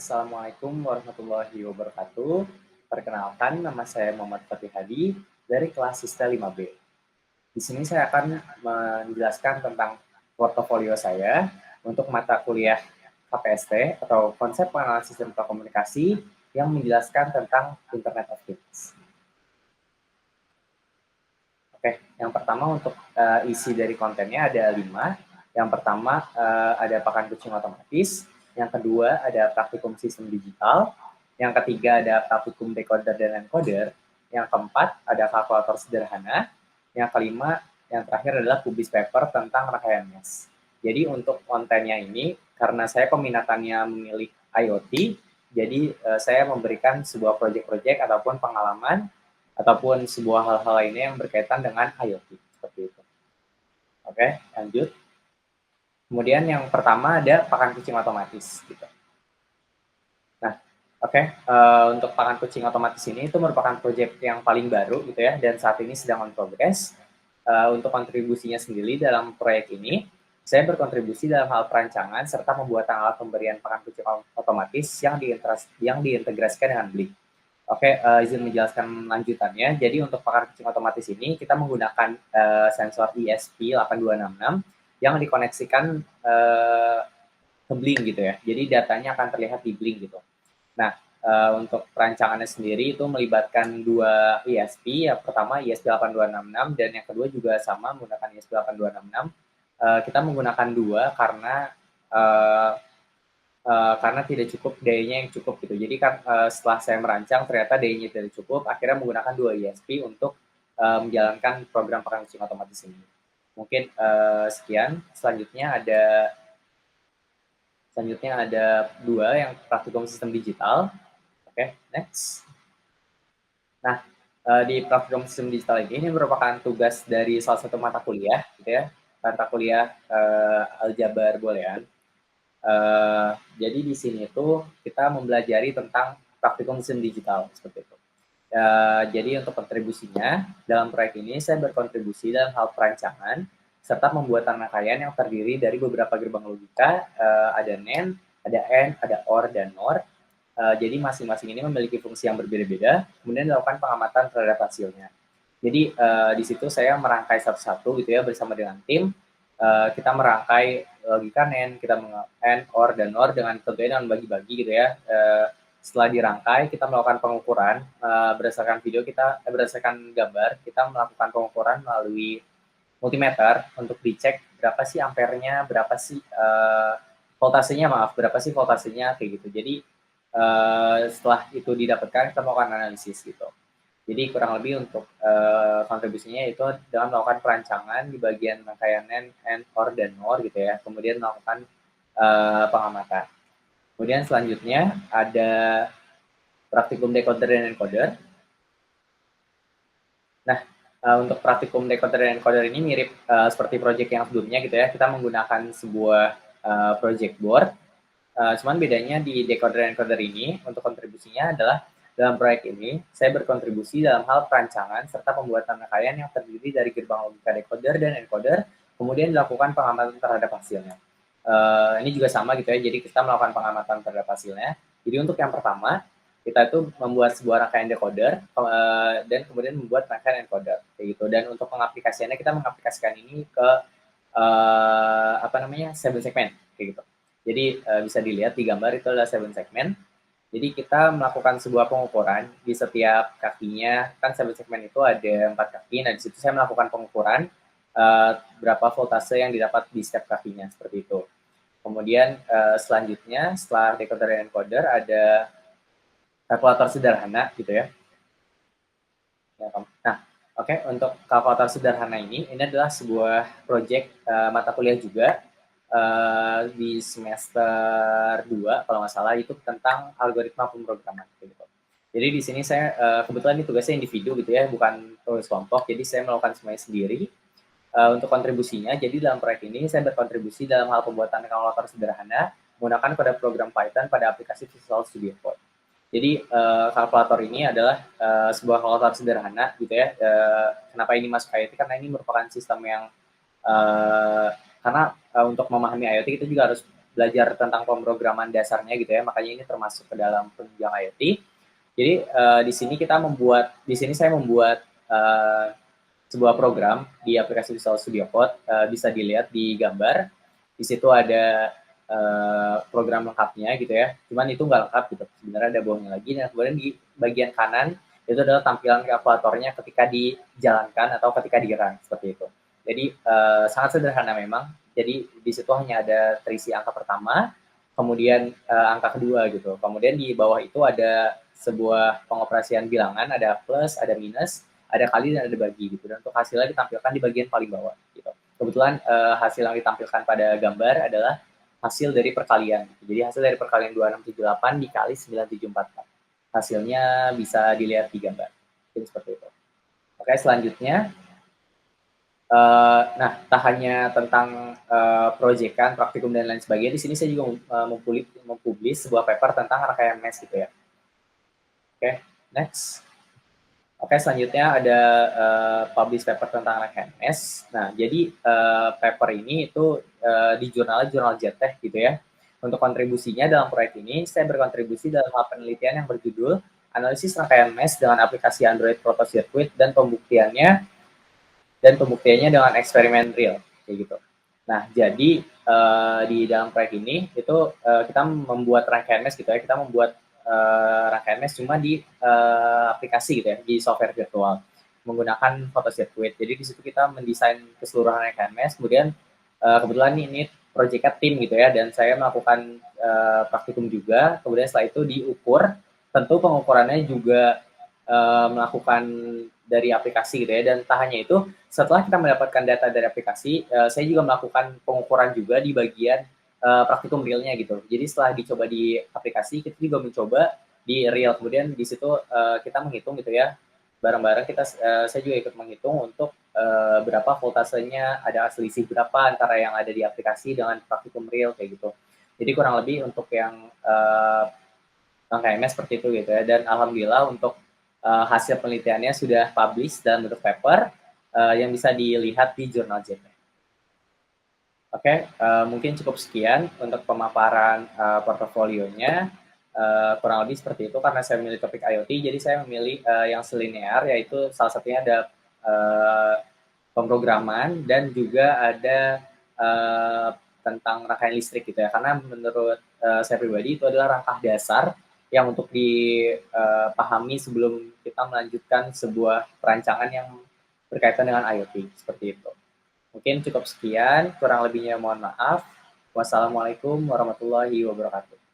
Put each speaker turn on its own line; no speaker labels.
Assalamualaikum warahmatullahi wabarakatuh. Perkenalkan, nama saya Muhammad Fatih Hadi dari kelas Sista 5B. Di sini saya akan menjelaskan tentang portofolio saya untuk mata kuliah KPST atau Konsep Pengenalan Sistem Telekomunikasi yang menjelaskan tentang Internet of Things. Oke, yang pertama untuk isi dari kontennya ada 5. Yang pertama ada pakan kucing otomatis. Yang kedua ada praktikum sistem digital. Yang ketiga ada praktikum decoder dan encoder. Yang keempat ada kalkulator sederhana. Yang kelima, yang terakhir adalah kubis paper tentang rangkaian MES. Jadi untuk kontennya ini, karena saya peminatannya memilih IoT, jadi saya memberikan sebuah proyek-proyek ataupun pengalaman ataupun sebuah hal-hal lainnya yang berkaitan dengan IoT seperti itu. Oke, lanjut. Kemudian yang pertama ada pakan kucing otomatis gitu. Nah, oke, untuk pakan kucing otomatis ini itu merupakan proyek yang paling baru gitu ya, dan saat ini sedang on progress. Untuk kontribusinya sendiri dalam proyek ini, saya berkontribusi dalam hal perancangan serta pembuatan alat pemberian pakan kucing otomatis yang diintegrasikan dengan Blink. Oke, izin menjelaskan lanjutannya. Jadi untuk pakan kucing otomatis ini kita menggunakan sensor ESP8266 yang dikoneksikan ke Blink gitu ya. Jadi datanya akan terlihat di Blink gitu. Nah, untuk perancangannya sendiri itu melibatkan 2 ESP. Yang pertama ESP8266 dan yang kedua juga sama menggunakan ESP8266. Kita menggunakan 2 karena tidak cukup dayanya yang cukup gitu. Jadi kan setelah saya merancang ternyata dayanya tidak cukup, akhirnya menggunakan 2 ESP untuk menjalankan program pakan kucing otomatis ini. Mungkin sekian. Selanjutnya ada 2 yang praktikum sistem digital. Oke, next. Nah, di praktikum sistem digital ini merupakan tugas dari salah satu mata kuliah gitu ya. Mata kuliah aljabar boolean. Jadi di sini tuh kita mempelajari tentang praktikum sistem digital seperti itu. Jadi untuk kontribusinya dalam proyek ini saya berkontribusi dalam hal perancangan serta pembuatan rangkaian yang terdiri dari beberapa gerbang logika, ada NAND, ada AND, ada OR dan NOR. Jadi masing-masing ini memiliki fungsi yang berbeda-beda, kemudian dilakukan pengamatan terhadap hasilnya. Jadi di situ saya merangkai satu-satu gitu ya bersama dengan tim. Kita merangkai logika NAND, kita AND, OR, dan NOR dengan tentunya dengan bagi-bagi gitu ya. Setelah dirangkai, kita melakukan pengukuran berdasarkan gambar, kita melakukan pengukuran melalui multimeter untuk dicek berapa sih ampernya, berapa sih berapa sih voltasenya kayak gitu. Jadi setelah itu didapatkan, kita melakukan analisis gitu. Jadi kurang lebih untuk kontribusinya itu dengan melakukan perancangan di bagian rangkaian AND, OR, dan NOR gitu ya. Kemudian melakukan pengamatan. Kemudian selanjutnya ada praktikum decoder dan encoder. Nah, untuk praktikum decoder dan encoder ini mirip seperti proyek yang sebelumnya gitu ya. Kita menggunakan sebuah project board. Cuman bedanya di decoder dan encoder ini untuk kontribusinya adalah dalam proyek ini, saya berkontribusi dalam hal perancangan serta pembuatan rangkaian yang terdiri dari gerbang logika decoder dan encoder, kemudian dilakukan pengamatan terhadap hasilnya. Ini juga sama gitu ya, jadi kita melakukan pengamatan terhadap hasilnya. Jadi untuk yang pertama, kita itu membuat sebuah rangkaian decoder dan kemudian membuat rangkaian encoder, kayak gitu. Dan untuk pengaplikasiannya kita mengaplikasikan ini ke 7 segmen, kayak gitu. Jadi bisa dilihat di gambar itu adalah 7 segmen. Jadi kita melakukan sebuah pengukuran di setiap kakinya, kan 7 segmen itu ada 4 kaki, nah di situ saya melakukan pengukuran berapa voltase yang didapat di setiap kakinya, seperti itu. Kemudian selanjutnya setelah decoder dan encoder ada kalkulator sederhana gitu ya. Nah, oke, untuk kalkulator sederhana ini adalah sebuah proyek mata kuliah juga di semester 2 kalau nggak salah, itu tentang algoritma pemrograman gitu. Jadi di sini saya kebetulan ini tugasnya individu gitu ya, bukan tugas kelompok, jadi saya melakukan semuanya sendiri. Untuk kontribusinya, jadi dalam proyek ini saya berkontribusi dalam hal pembuatan kalkulator sederhana menggunakan kode program Python pada aplikasi Visual Studio Code. Jadi kalkulator ini adalah sebuah kalkulator sederhana gitu ya. Kenapa ini masuk IoT? Karena ini merupakan sistem yang karena untuk memahami IoT kita juga harus belajar tentang pemrograman dasarnya gitu ya, makanya ini termasuk ke dalam penunjang IoT. Jadi di sini saya membuat sebuah program di aplikasi Visual Studio Code, bisa dilihat di gambar. Di situ ada program lengkapnya gitu ya, cuman itu nggak lengkap gitu, sebenarnya ada bawahnya lagi. Dan kemudian di bagian kanan itu adalah tampilan kalkulatornya ketika dijalankan atau ketika di-run, seperti itu. Jadi sangat sederhana memang. Jadi di situ hanya ada terisi angka pertama, kemudian angka kedua gitu. Kemudian di bawah itu ada sebuah pengoperasian bilangan, ada plus, ada minus, ada kali dan ada bagi gitu. Dan untuk hasilnya ditampilkan di bagian paling bawah gitu. Kebetulan hasil yang ditampilkan pada gambar adalah hasil dari perkalian. Jadi hasil dari perkalian 2678 dikali 9744. Hasilnya bisa dilihat di gambar. Jadi seperti itu. Oke, selanjutnya nah, tak hanya tentang proyekan, praktikum dan lain sebagainya. Di sini saya juga mempublish sebuah paper tentang rangkaian MES gitu ya. Oke, next. Oke, selanjutnya ada publish paper tentang rangkaian MES. Nah, jadi paper ini itu di jurnal JTech gitu ya. Untuk kontribusinya dalam proyek ini, saya berkontribusi dalam hal penelitian yang berjudul Analisis Rangkaian MES dengan aplikasi Android Proto Circuit dan pembuktiannya dengan eksperimen real, kayak gitu. Nah, jadi di dalam proyek ini itu kita membuat rangkaian MES gitu ya, kita membuat rangkaian MES cuma di aplikasi gitu ya, di software virtual menggunakan Photo Circuit. Jadi di situ kita mendesain keseluruhan rangkaian MES, kemudian kebetulan ini proyeknya tim gitu ya, dan saya melakukan praktikum juga, kemudian setelah itu diukur, tentu pengukurannya juga melakukan dari aplikasi gitu ya, dan tak hanya itu, setelah kita mendapatkan data dari aplikasi, saya juga melakukan pengukuran juga di bagian praktikum realnya gitu. Jadi setelah dicoba di aplikasi, kita juga mencoba di real. Kemudian di situ kita menghitung gitu ya, bareng-bareng saya juga ikut menghitung untuk berapa voltasenya, ada selisih berapa antara yang ada di aplikasi dengan praktikum real kayak gitu. Jadi kurang lebih untuk yang KMS seperti itu gitu ya. Dan alhamdulillah untuk hasil penelitiannya sudah publish dalam bentuk paper yang bisa dilihat di jurnal JTech. Oke, mungkin cukup sekian untuk pemaparan portofolionya. Kurang lebih seperti itu karena saya memilih topik IoT, jadi saya memilih yang selinear, yaitu salah satunya ada pemrograman dan juga ada tentang rangkaian listrik gitu ya. Karena menurut saya pribadi itu adalah rangka dasar yang untuk dipahami sebelum kita melanjutkan sebuah perancangan yang berkaitan dengan IoT, seperti itu. Mungkin cukup sekian, kurang lebihnya mohon maaf. Wassalamualaikum warahmatullahi wabarakatuh.